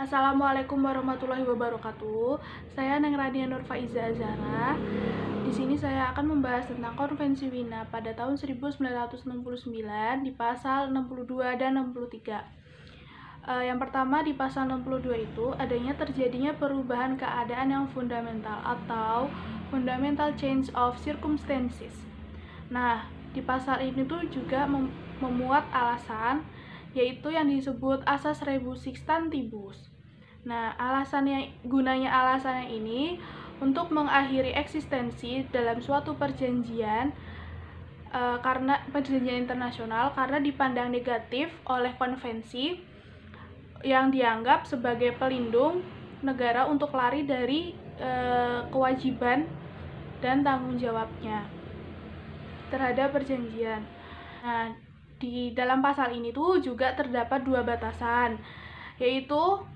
Assalamualaikum warahmatullahi wabarakatuh. Saya Neng Rania Nur Faiza Azhara. Di sini saya akan membahas tentang Konvensi Wina pada tahun 1969 di pasal 62 dan 63. Yang pertama, di pasal 62 itu adanya terjadinya perubahan keadaan yang fundamental atau fundamental change of circumstances. Nah, di pasal ini tuh juga memuat alasan, yaitu yang disebut asas rebus sixtantibus. Nah, gunanya alasannya ini untuk mengakhiri eksistensi dalam suatu perjanjian karena perjanjian internasional karena dipandang negatif oleh konvensi yang dianggap sebagai pelindung negara untuk lari dari kewajiban dan tanggung jawabnya terhadap perjanjian. Nah, di dalam pasal ini tuh juga terdapat dua batasan, yaitu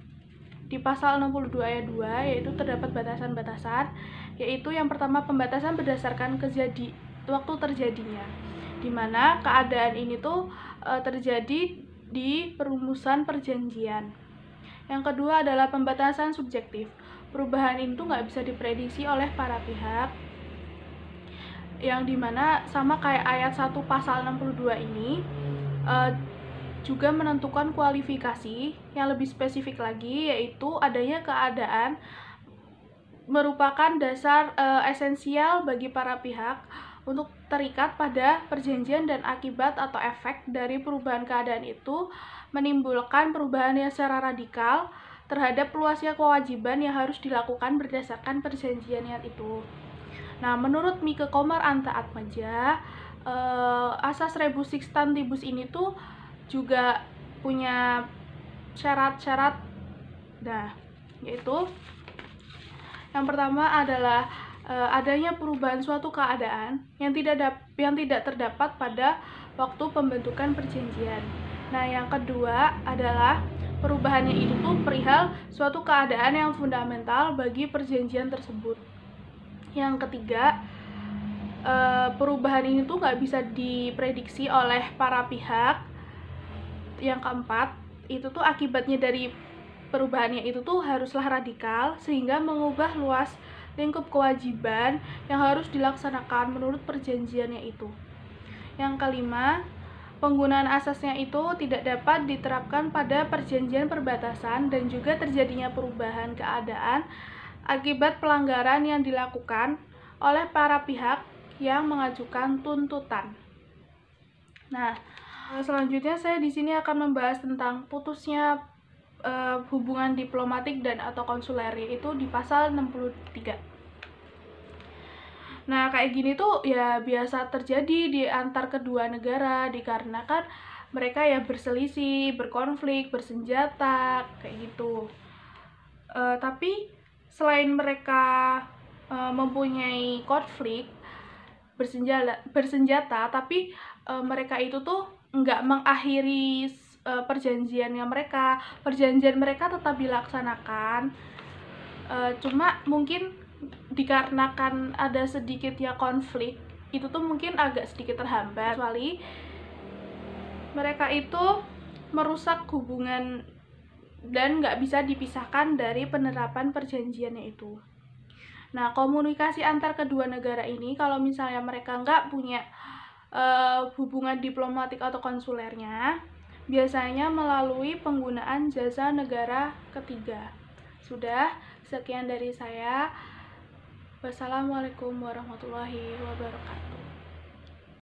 di pasal 62 ayat 2 yaitu terdapat batasan-batasan, yaitu yang pertama pembatasan berdasarkan waktu terjadinya, di mana keadaan ini tuh terjadi di perumusan perjanjian. Yang kedua adalah pembatasan subjektif. Perubahan ini tuh nggak bisa diprediksi oleh para pihak, yang dimana sama kayak ayat 1 pasal 62 ini juga menentukan kualifikasi yang lebih spesifik lagi, yaitu adanya keadaan merupakan dasar esensial bagi para pihak untuk terikat pada perjanjian dan akibat atau efek dari perubahan keadaan itu menimbulkan perubahan yang secara radikal terhadap luasnya kewajiban yang harus dilakukan berdasarkan perjanjian itu. Nah, menurut Mike Komar Anta Atmaja, asas rebus sixtantibus ini tuh juga punya syarat-syarat. Nah, yaitu yang pertama adalah adanya perubahan suatu keadaan yang tidak terdapat pada waktu pembentukan perjanjian. Nah, yang kedua adalah perubahannya itu tuh perihal suatu keadaan yang fundamental bagi perjanjian tersebut. Yang ketiga, perubahan ini tuh nggak bisa diprediksi oleh para pihak. Yang keempat, itu tuh akibatnya dari perubahannya itu tuh haruslah radikal sehingga mengubah luas lingkup kewajiban yang harus dilaksanakan menurut perjanjiannya itu. Yang kelima, penggunaan asasnya itu tidak dapat diterapkan pada perjanjian perbatasan dan juga terjadinya perubahan keadaan akibat pelanggaran yang dilakukan oleh para pihak yang mengajukan tuntutan. Nah, selanjutnya saya di sini akan membahas tentang putusnya hubungan diplomatik dan atau konsuler, yaitu di pasal 63. Nah, kayak gini tuh ya biasa terjadi di antar kedua negara dikarenakan mereka ya berselisih, berkonflik, bersenjata, kayak gitu. Tapi selain mereka mempunyai konflik bersenjata, tapi mereka itu tuh nggak mengakhiri perjanjian mereka tetap dilaksanakan. Cuma mungkin dikarenakan ada sedikitnya konflik itu tuh mungkin agak sedikit terhambat, kecuali mereka itu merusak hubungan dan nggak bisa dipisahkan dari penerapan perjanjiannya itu. Nah, komunikasi antar kedua negara ini kalau misalnya mereka nggak punya hubungan diplomatik atau konsulernya, biasanya melalui penggunaan jasa negara ketiga. Sudah, sekian dari saya. Wassalamualaikum warahmatullahi wabarakatuh.